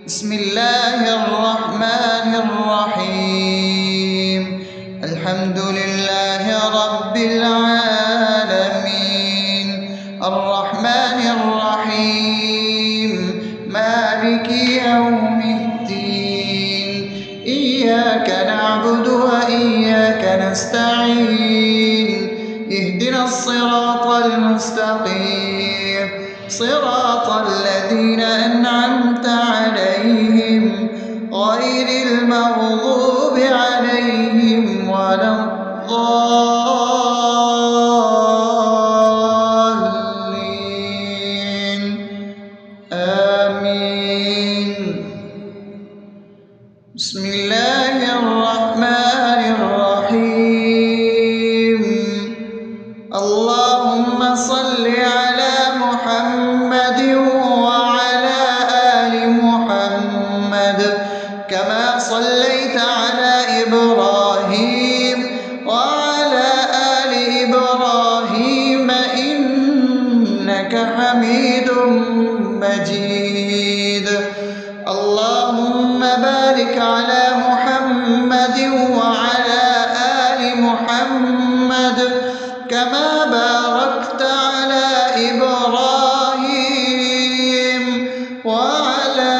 بسم الله الرحمن الرحيم. الحمد لله رب العالمين، الرحمن الرحيم، مالك يوم الدين. إياك نعبد وإياك نستعين، اهدنا الصراط المستقيم، صراط الذين أنعمت عليهم غير المغضوب عليهم ولا الضالين. آمين. بسم الله الرحمن الرحيم. اللهم صل على محمد وعلى آل محمد كما صليت على إبراهيم وعلى آل إبراهيم إنك حميد مجيد. اللهم بارك على محمد وعلى آل محمد كما باركت على إبراهيم وعلى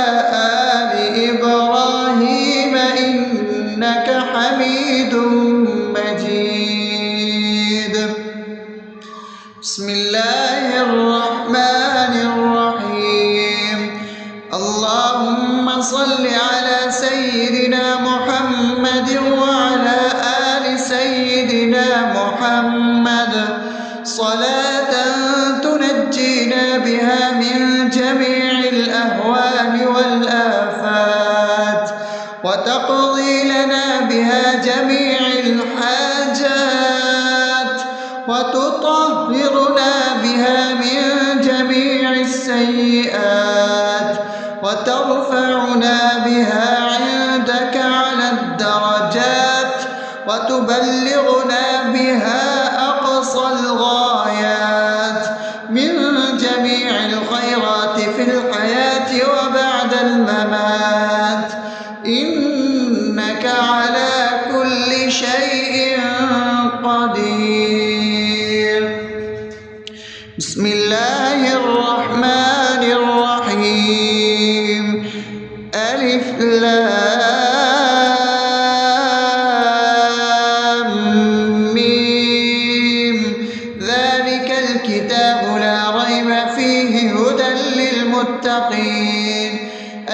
آل إبراهيم إنك حميد مجيد. بسم الله الرحمن الرحيم. اللهم صل على سيدنا محمد وعلى آل سيدنا محمد صلاة تنجينا بها من جميع الأهوال والآفات، وتقضي لنا بها جميع الحاجات، وتطهرنا بها من جميع السيئات، وترفعنا بها عندك على الدرجات، وتبلغنا بها أقصى الغايات من جميع الخيرات في الحياة وبعد الممات، إنك على كل شيء قدير. بسم الله الرحمن الرحيم. ألف لام ميم. ذلك الكتاب لا ريب فيه هدى للمتقين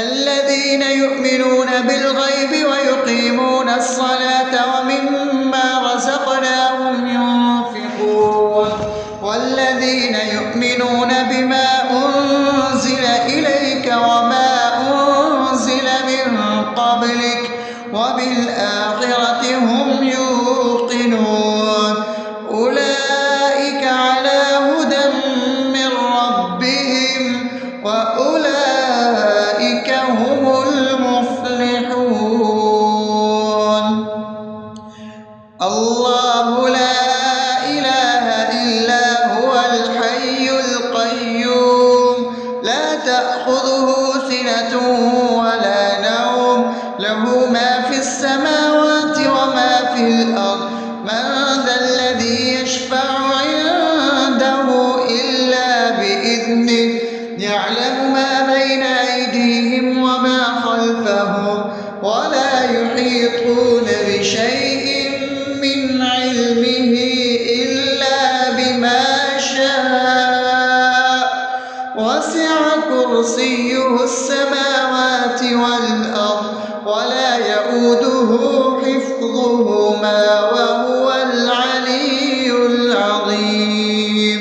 الذين يؤمنون بالغيب ويقيمون الصلاة ومما رزقناهم ينفقون والذين يؤمنون بما أنزل إليك وما أنزل من قبلك وبالآخرة هم يوقنون أولئك على هدى من ربهم وأولئك هم المفلحون. الله لا إله إلا هو الحي القيوم لا تأخذه سنة ولا نوم له ما في السماوات وما في الأرض. من ذا الذي يشفع عنده إلا بإذنه يعلم ما بين أيديهم وما خلفهم ولا يحيطون بشيء من علمه إلا بما شاء وسع كرسيه السماوات والأرض ولا يؤوده حفظهما وهو العلي العظيم.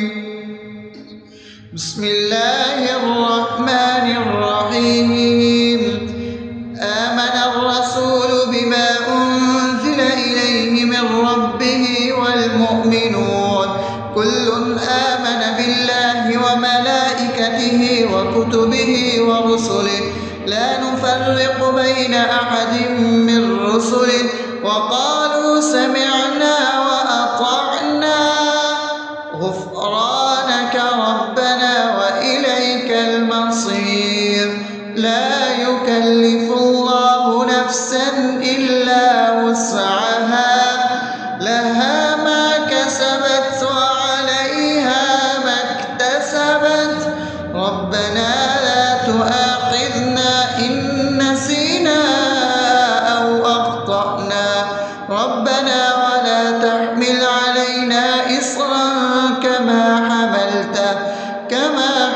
بسم الله الرحمن الرحيم. آمن الرسول بما أنزل إليه من ربه والمؤمنون كل آمن بالله وملائكته وكتبه ورسله لا نفرق بين أحد من رسله وقالوا سمعنا وأطعنا غفرانك ربنا وإليك المصير. لا يكلف يكلف الله نفسا إلا وسعها لها ما كسبت وعليها ما اكتسبت ربنا لا تؤاخذنا إن نسينا أو أخطأنا ربنا ولا تحمل علينا إصرا كما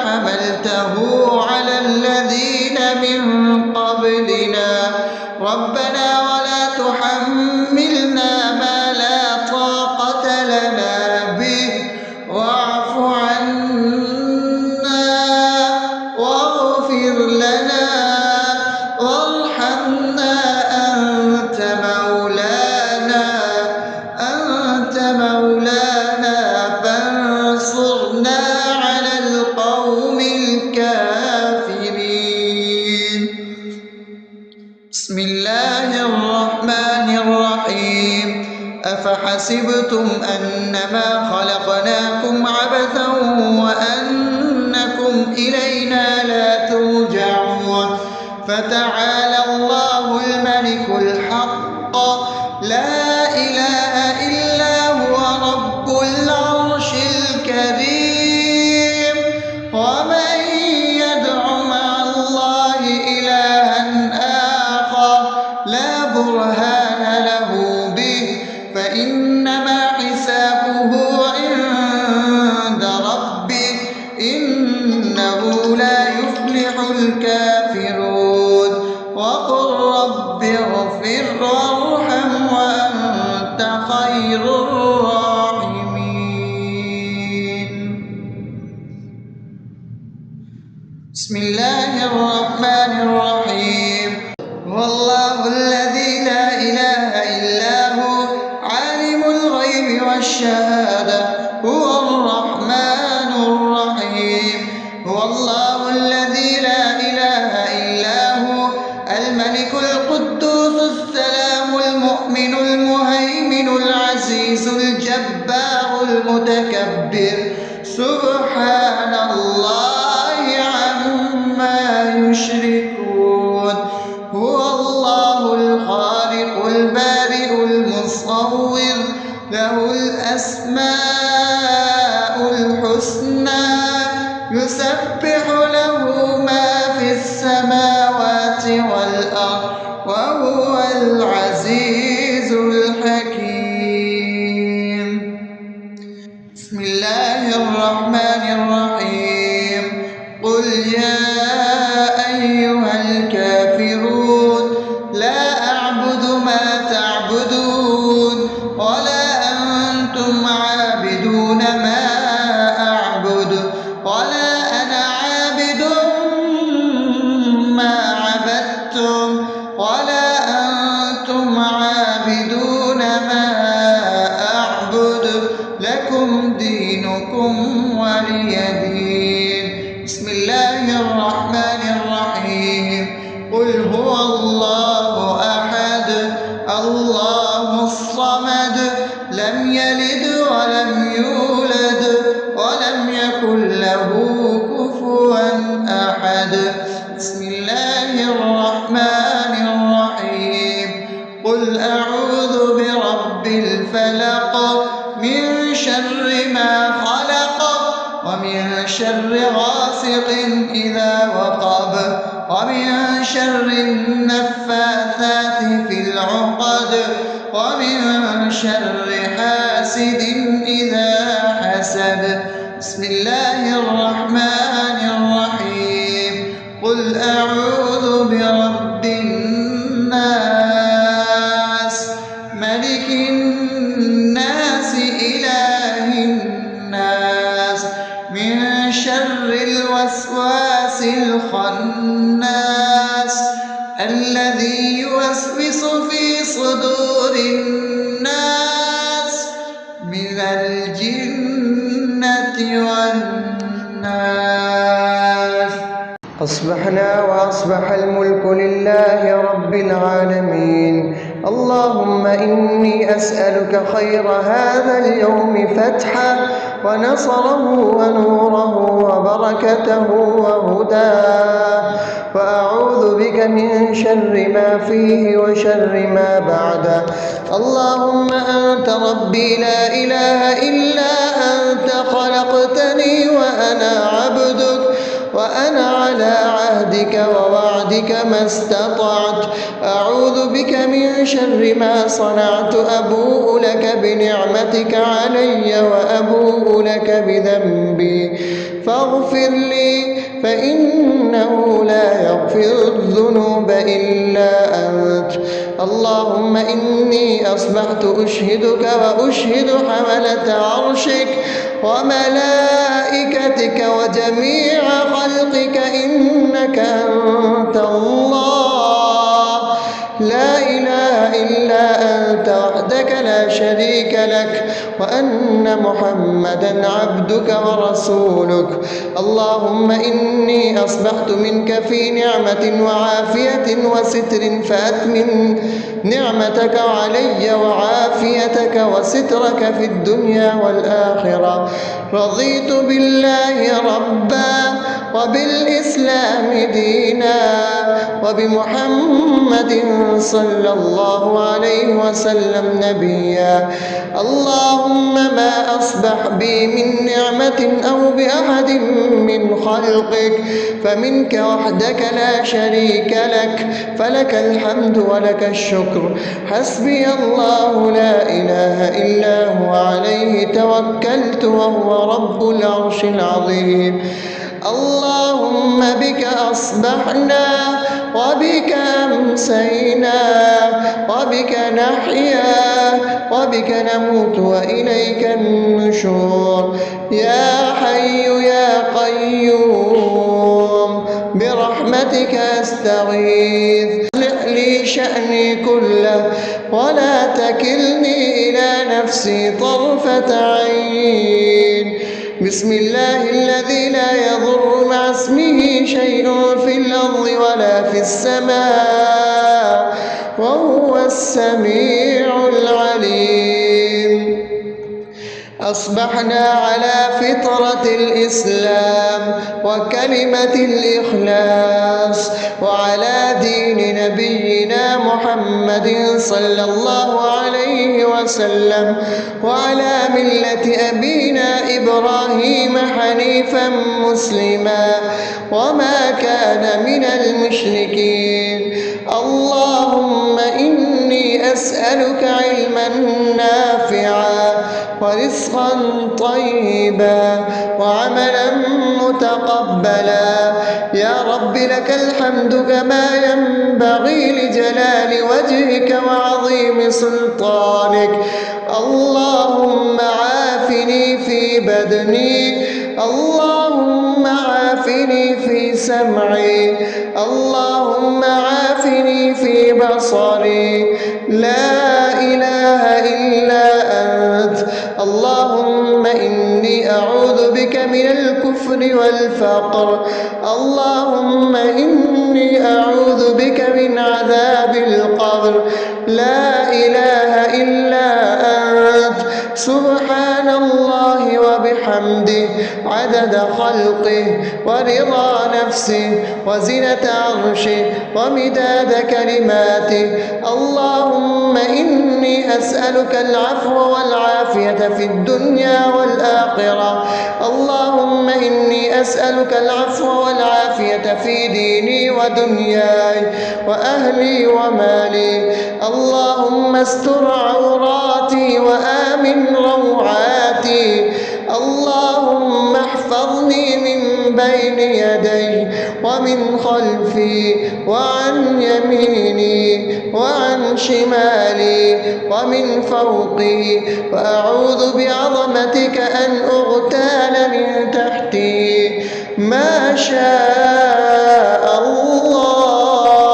حملته على الذين من قبلنا ربنا ولا تحملنا ما لا طاقة لنا به واعف عنا واغفر لنا وارحمنا أنت مولانا فانصرنا على القوم الكافرين. بسم الله الرحمن الرحيم أفحسبتم أنما خلقناكم عبثا وأنكم إلينا لا ترجعون فتعالى الله الملك الحق لا إله إلا هو رب العرش الكريم ومن يدع مع الله إلها آخر لا برهان له به فإنما حسابه عند ربه إنه لا يفلح الكافرون وقل رب اغفر وارحم وأنت خير الراحمين. بسم الله الرحمن الرحيم هو الله الذي لا إله إلا هو عالم الغيب والشهادة هو الرحمن الرحيم هو الله الذي لا إله إلا هو الملك القدوس السلام المؤمن المهيمن العزيز الجبار المتكبر سبحان الله عما يشركون هو الله الخالق البارئ المصور له الأسماء الحسنى يسبح له ما في السماوات والأرض وهو العزيز الحكيم. بسم الله الرحمن الرحيم قل يا أيها الكافرون لا أعبد ما تعبدون ولا أنتم عابدون ما أعبد ولا أنا عابد ما عبدتم ولا أنتم عابدون ما أعبد لكم دينكم ولي دين. بسم الله الرحمن الرحيم قل هو الله أحد الله الصمد لم يلد ولم يولد ولم يكن له كفوا أحد. بسم الله الرحمن الرحيم قل أعوذ برب الفلق من شر ما خلق ومن شر غاسق إذا وقب ومن شر النفاثات في العقد ومن شر حاسد إذا حسد. بسم الله الرحمن الرحيم قل أعوذ برب الناس ملك الناس إله الناس من شر الوسواس الخناس الذي يوسوس في صدور الناس من الجنة والناس. أصبحنا وأصبح الملك لله رب العالمين. اللهم إني أسألك خير هذا اليوم فتحه ونصره ونوره وبركته وهداه، وأعوذ بك من شر ما فيه وشر ما بعده. اللهم أنت ربي لا إله إلا أنت، خلقتني وأنا عبدك، وأنا على عهدك ووعدك ما استطعت. أعوذ بك من شر ما صنعت، أبوء لك بنعمتك علي وأبوء لك بذنبي، فاغفر لي فإنه لا يغفر الذنوب إلا أنت. اللهم إني أصبحت أشهدك وأشهد حملة عرشك وملائكتك وجميع خلقك إنك أنت الله، لا إله إلا أنت وحدك لا شريك لك، وأن محمدا عبدك ورسولك. اللهم إني أصبحت منك في نعمة وعافية وستر، فأتمم نعمتك علي وعافيتك وسترك في الدنيا والآخرة. رضيت بالله ربا وبالإسلام دينا وبمحمد صلى الله عليه وسلم نبيا. اللهم ما أصبح بي من نعمة أو بأحد من خلقك فمنك وحدك لا شريك لك، فلك الحمد ولك الشكر. حسبي الله لا إله إلا هو، عليه توكلت وهو رب العرش العظيم. اللهم بك أصبحنا وبك أمسينا وبك نحيا وبك نموت وإليك النشور. يا حي يا قيوم برحمتك أستغيث، أصلح لي شأني كله ولا تكلني إلى نفسي طرفة عين. بسم الله الذي لا يضر مع اسمه شيء في الأرض ولا في السماء وهو السميع العليم. أصبحنا على فطرة الإسلام وكلمة الإخلاص وعلى دين نبينا محمد صلى الله عليه وسلم وعلى ملة أبينا إبراهيم حنيفا مسلما وما كان من المشركين. اللهم إني أسألك علما نافعا ورزقا طيبا وعملا متقبلا. يا رب لك الحمد كما ينبغي لجلال وجهك وعظيم سلطانك. اللهم عافني في بدني، اللهم عافني في سمعي، اللهم عافني في بصري. لا إله إلا أنت. اللهم إني أعوذ بك من الكفر والفقر. اللهم إني أعوذ بك من عذاب القبر. لا إله إلا أنت. سبحان الله وبحمده عدد خلقه ورضا نفسه وزنة عرشه ومداد كلماته. اللهم إني أسألك العفو والعافية في الدنيا والآخرة. اللهم إني أسألك العفو والعافية في ديني ودنياي وأهلي ومالي. اللهم استر عوراتي وآمن روعاتي. اللهم احفظني من بين يدي ومن خلفي وعن يميني وعن شمالي ومن فوقي، وأعوذ بعظمتك أن أغتال من تحتي. ما شاء الله،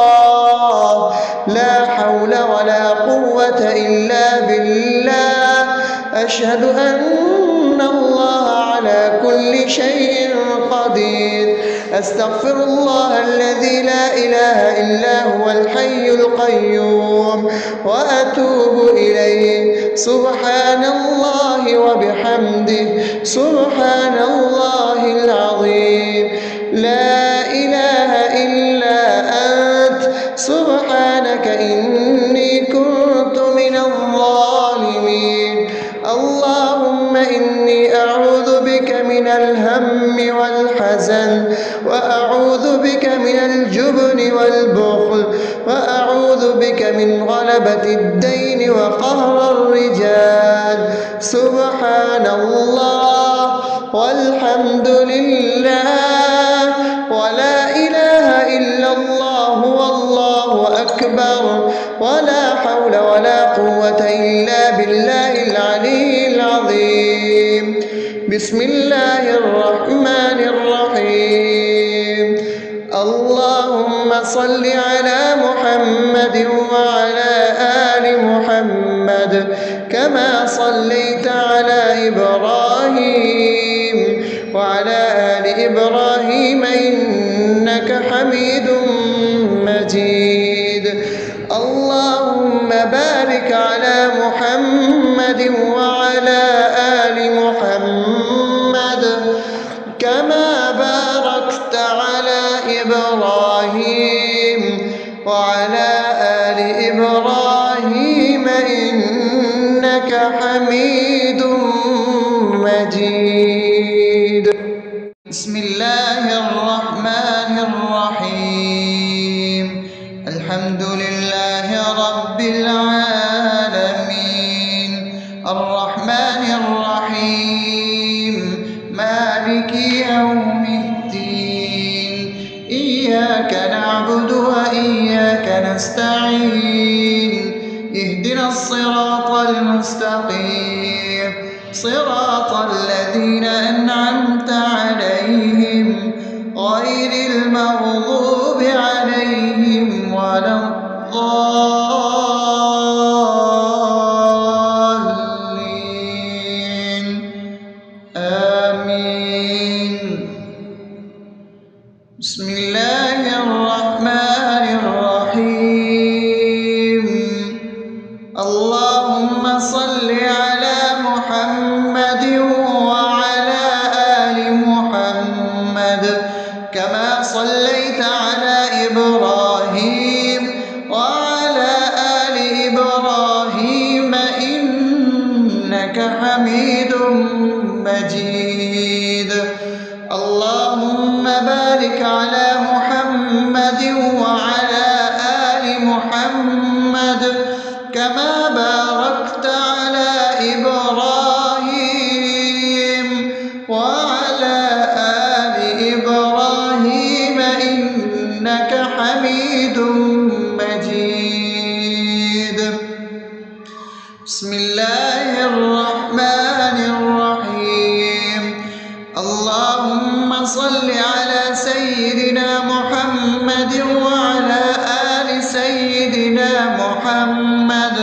لا حول ولا قوة إلا بالله. أشهد أن الله على كل شيء قدير. أستغفر الله الذي لا إله إلا هو الحي القيوم وأتوب إليه. سبحان الله وبحمده سبحان الله العظيم. لا إله إلا أنت سبحانك إني كنت من الظالمين. اللهم إني أعوذ بك من الهم والحزن وأعوذ بك من الجبن والبخل وأعوذ بك من غلبة الدين وقهر الرجال. سبحان الله والحمد لله ولا إله إلا الله والله أكبر ولا حول ولا قوة إلا بالله العلي العظيم. بسم الله الرحمن الرحيم. اللهم صل على محمد وعلى آل محمد كما صليت على إبراهيم وعلى آل إبراهيم إنك حميد مجيد. اللهم بارك على محمد وعلى آل محمد كما باركت على إبراهيم وعلى آل إبراهيم إنك حميد مجيد. بسم الله الرحمن الرحيم. الحمد لله رب العالمين الرحمن الرحيم مالك يوم الدين. إياك نعبد وإياك نستعين. اهدنا الصراط المستقيم صراط الذين أنعمت عليهم غير المغضوب عليهم ولا الضالين. آمين. بسم الله الرحمن الرحيم. اللهم صل على محمد وعلى آل محمد كما صليت على إبراهيم وعلى آل إبراهيم إنك حميد مجيد. اللهم بارك على محمد وعلى آل محمد كما باركت على إبراهيم وعلى آل إبراهيم إنك حميد مجيد. بسم الله الرحمن الرحيم. اللهم صل على سيدنا محمد وعلى آل سيدنا محمد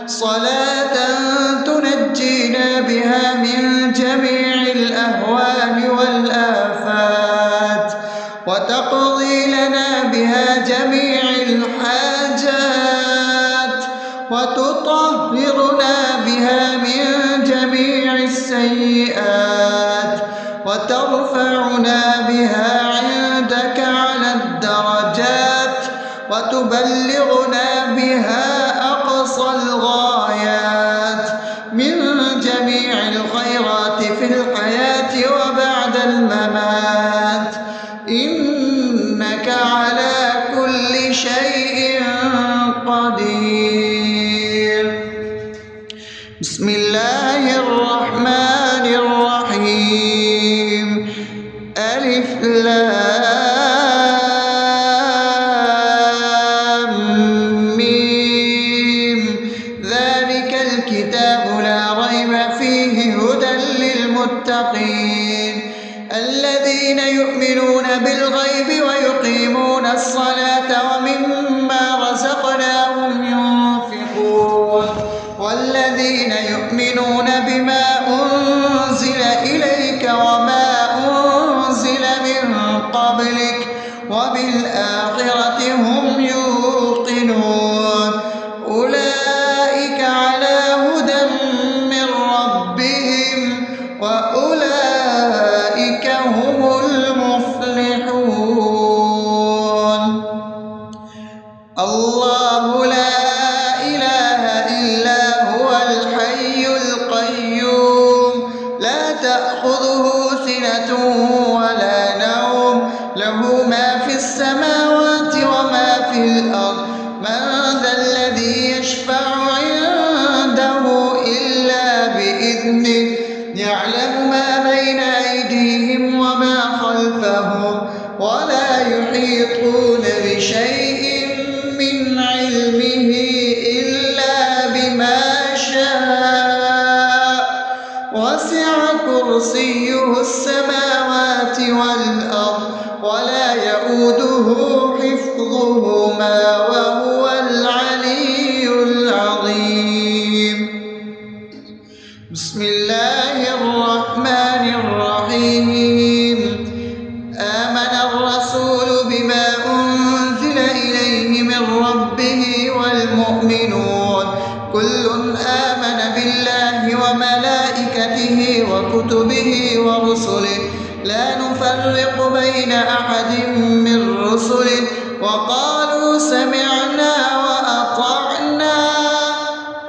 صلاة تنجينا بها من جميع الأهوال والآفات وتقضي لنا بها جميع الحاجات وتطهرنا بها من جميع السيئات وترفعنا بها عندك على الدرجات وتبلغنا بها أقصى الغايات من جميع الخيرات في الحياة وبعد الممات. إنك على كل شيء قدير. بسم الله الرحمن الرحيم. ألف لام ميم. ذلك الكتاب لا ريب فيه هدى للمتقين الذين يؤمنون بالغيب ويقيمون الصلاة ومما رزقناهم الله لا إله إلا هو الحي القيوم لا تأخذه سنة ولا نوم له ما في السماوات وما في الأرض من ذا الذي يشفع عنده إلا بإذنه يعلم ما بين أيديهم وما خلفهم ولا يحيطون بشيء من علمه إلا بما شاء وسع كرسيه السماوات والأرض ولا يئوده حفظهما وهو العلي العظيم بسم الله الرحمن الرحيم آمن الرسول بما أنزل إليه من ربه والمؤمنون كل آمن بالله وملائكته وكتبه ورسله لا نفرق بين أحد من رسله وقالوا سمعنا وأطعنا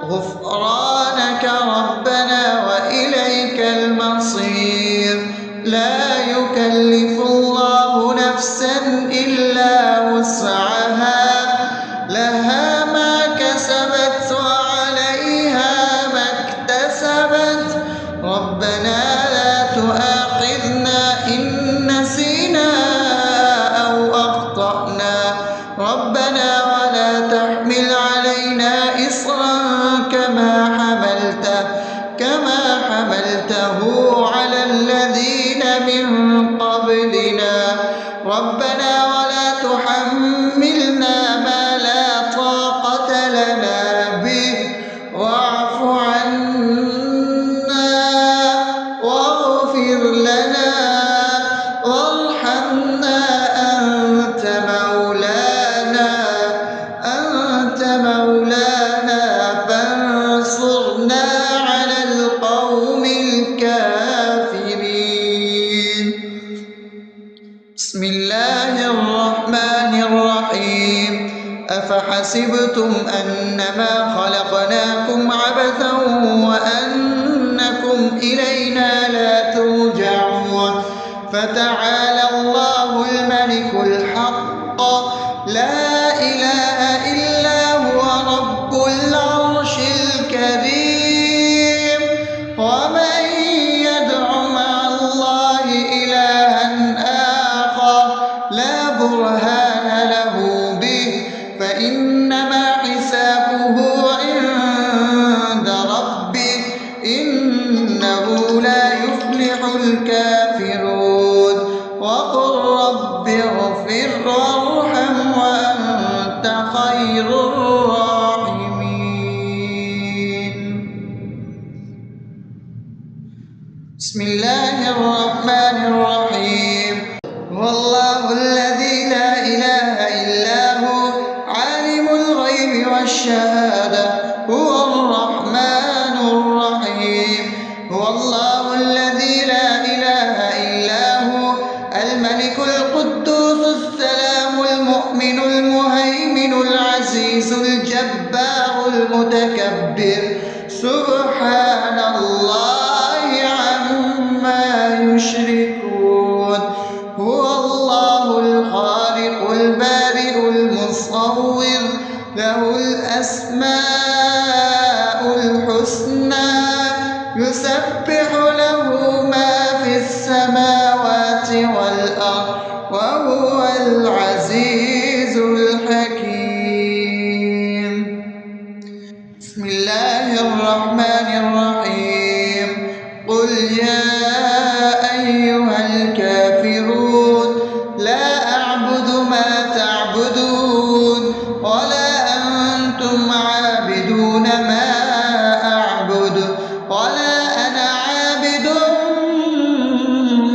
غفرانك ربنا وإليك المصير لا يكلف الله نفسا إلا وسعها لها ما كسبت وعليها ما اكتسبت ربنا لا تؤاخذنا إن نسينا أو أخطأنا ربنا ولا تحمل علينا إصرا كما حملته على الذين من قبلنا ربنا ولا تحملنا ما لا طاقة لنا به واعف عنا واغفر لنا وارحمنا أنت مولانا فانصرنا على القوم الكافرين بسم الله الرحمن الرحيم أفحسبتم أنما خلقناكم عبثا وأنكم إلينا لا ترجعون فتعالى الله الملك الحق لا إله إلا هو رب العرش الكريم ومن يدع مع الله إلها آخر لا برهان له به فإنما حسابه عند ربه إنه لا يفلح الكافرون وقل رب اغفر وارحم وأنت خير الراحمين بسم الله الرحمن الرحيم هو الله الذي لا إله إلا هو عالم الغيب والشهادة هو الرحمن الرحيم هو الله الذي لا إله إلا هو الملك القدوس السلام المؤمن المهيمن العزيز الجبار المتكبر سبحان الله عما يشركون هو الله الخالق البارئ المصور له الأسماء الحسنى يسبح له ما في السماوات والأرض وهو العزيز الحكيم بسم الله الرحمن الرحيم قل يا أيها الكافرون لا أعبد ما تعبدون ولا أنتم عابدون ما أعبد ولا أنا عابد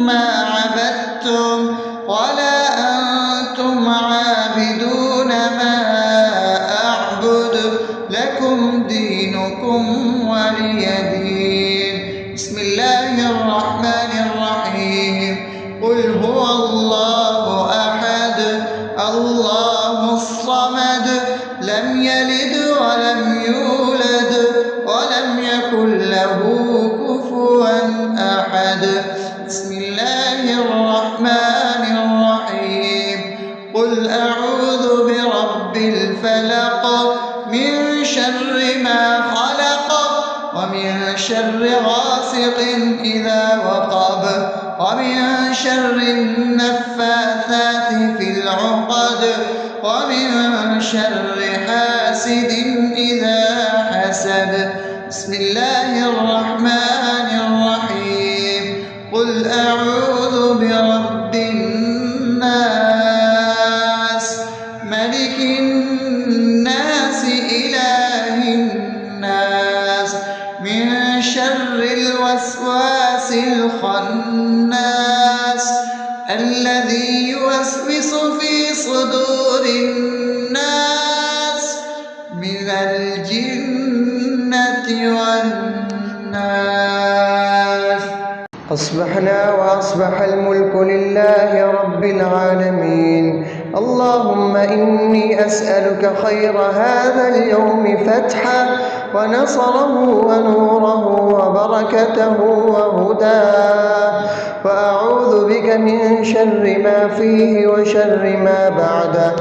ما عبدتم ولا أنتم عابدون ما أعبد لكم دينكم ولي دين بسم الله الرحمن الرحيم قل هو الله أحد الله الصمد لم يلد ولم يولد ولم يكن له كفوا أحد. بسم الله الرحمن الرحيم. قل أعوذ برب الفلق من شر ما خلق ومن شر غاسق إذا وقب ومن شر النفاثات في العقد ومن شر حاسد إذا حسد. بسم الله الرحمن الرحيم. قل أعوذ برب الناس ملك الناس إله الناس من شر الوسواس الخناس الذي يوسوس في صدور الناس من الجنة والناس. أصبحنا وأصبح الملك لله رب العالمين. اللهم إني أسألك خير هذا اليوم فتحه ونصره ونوره وبركته وهداه، وأعوذ بك من شر ما فيه وشر ما بعده.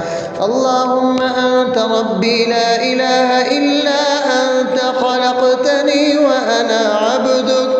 اللهم أنت ربي لا إله إلا أنت، خلقتني وأنا عبدك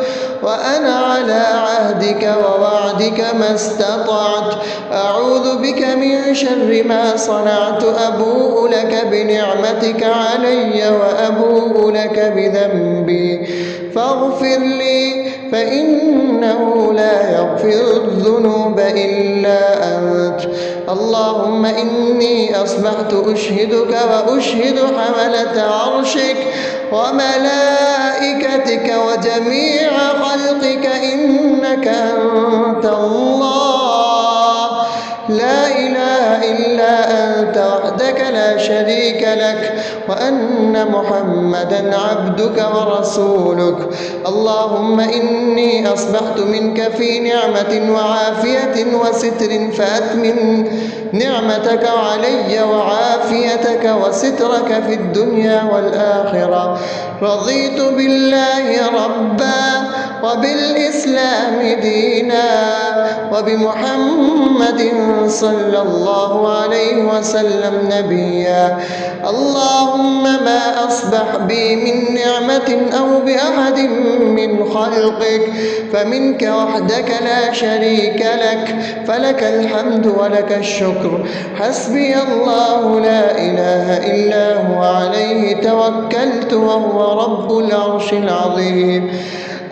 وأنا على عهدك ووعدك ما استطعت. أعوذ بك من شر ما صنعت. أبوء لك بنعمتك علي وأبوء لك بذنبي فاغفر لي، فإنه لا يغفر الذنوب إلا أنت. اللهم إني أصبحت أشهدك وأشهد حملة عرشك وملائكتك وجميع خلقك إنك أنت الله لا إله إلا أنت وحدك لا شريك لك، وأن محمدا عبدك ورسولك. اللهم إني أصبحت منك في نعمة وعافية وستر، فأتمم نعمتك علي وعافيتك وسترك في الدنيا والآخرة. رضيت بالله ربا وبالإسلام دينا وبمحمد صلى الله عليه وسلم نبيا. اللهم ما أصبح بي من نعمة أو بأحد من خلقك فمنك وحدك لا شريك لك، فلك الحمد ولك الشكر. حسبي الله لا إله إلا هو عليه توكلت وهو رب العرش العظيم.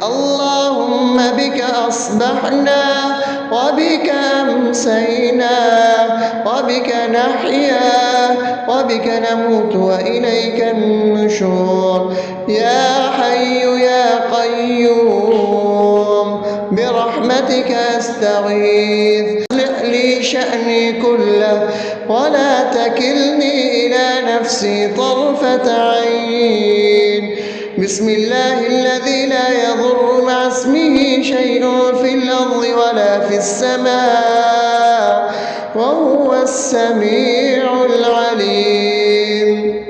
اللهم بك أصبحنا وبك أمسينا وبك نحيا وبك نموت وإليك النشور. يا حي يا قيوم برحمتك أستغيث. أصلح لي شأني كله ولا تكلني إلى نفسي طرفة عين. بسم الله الذي لا يضر مع اسمه شيء في الأرض ولا في السماء وهو السميع العليم.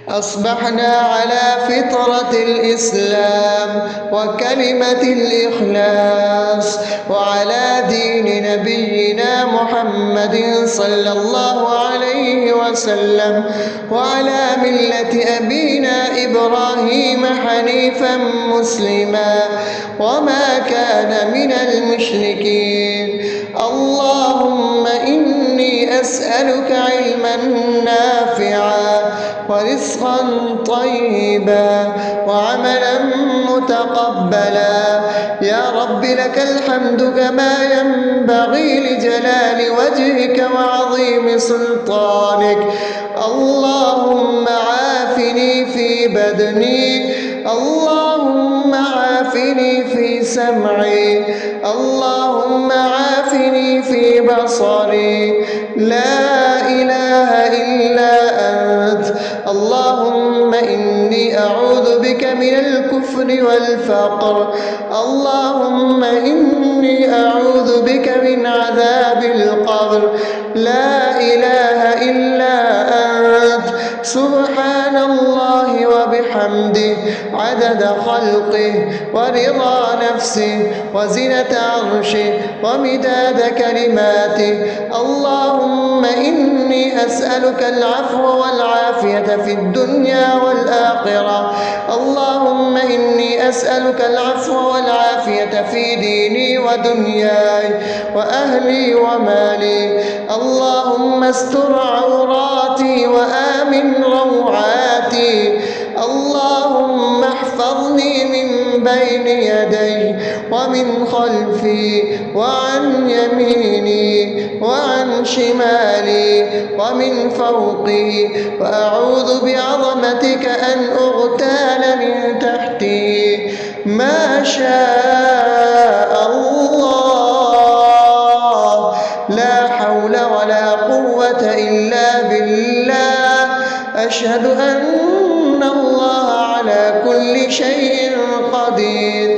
أصبحنا على فطرة الإسلام وكلمة الإخلاص وعلى دين نبينا محمد صلى الله عليه وسلم وعلى ملة أبينا إبراهيم حنيفا مسلما وما كان من المشركين. اللهم إني أسألك علما نافعا ورزقا طيبا وعملا متقبلا. يا رب لك الحمد كما ينبغي لجلال وجهك وعظيم سلطانك. اللهم عافني في بدني، اللهم عافني في سمعي، اللهم عافني في بصري. لا إله إلا أنت. اللهم إني أعوذ بك من الكفر والفقر. اللهم إني أعوذ بك من عذاب القبر. لا إله إلا أنت. سبحان الله وبحمده عدد خلقه ورضا نفسه وزنة عرشه ومداد كلماته. اللهم إني أسألك العفو والعافية في الدنيا والآخرة. اللهم إني أسألك العفو والعافية في ديني ودنياي وأهلي ومالي. اللهم استر عوراتي وآمن روعاتي. اللهم احفظني من بين يدي ومن خلفي وعن يميني وعن شمالي ومن فوقي، وأعوذ بعظمتك أن أغتال من تحتي. ما شاء الله، لا حول ولا قوة إلا بالله. أشهد أن الله على كل شيء قدير.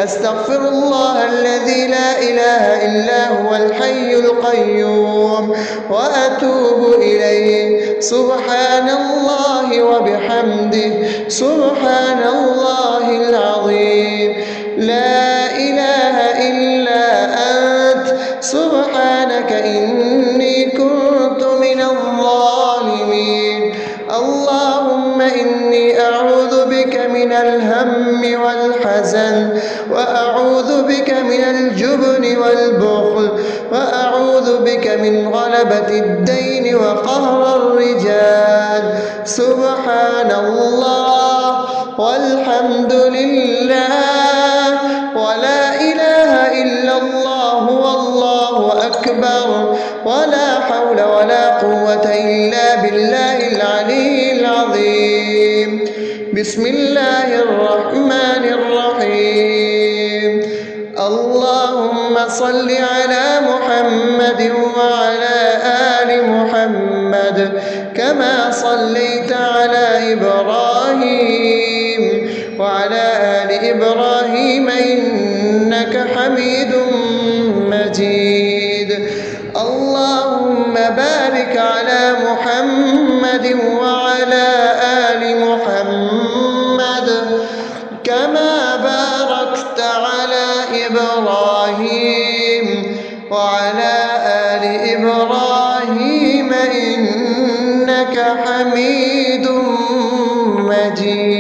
أستغفر الله الذي لا إله إلا هو الحي القيوم وأتوب إليه. سبحان الله وبحمده سبحان الله العظيم. لا إله إلا أنت سبحانك إني كنت من الظالمين. اللهم إني أعوذ بك من الهم والحزن، وأعوذ بك من الجبن والبخل، وأعوذ بك من غلبة الدين وقهر الرجال. سبحان الله والحمد لله ولا إله إلا الله والله أكبر، ولا حول ولا قوة إلا بالله العلي العظيم. بسم الله الرحمن الرحيم. اللهم صل على محمد وعلى آل محمد كما صليت على إبراهيم وعلى آل إبراهيم إنك حميد مجيد. اللهم بارك على محمد وعلى آل محمد كما باركت على إبراهيم وعلى آل إبراهيم إنك حميد مجيد.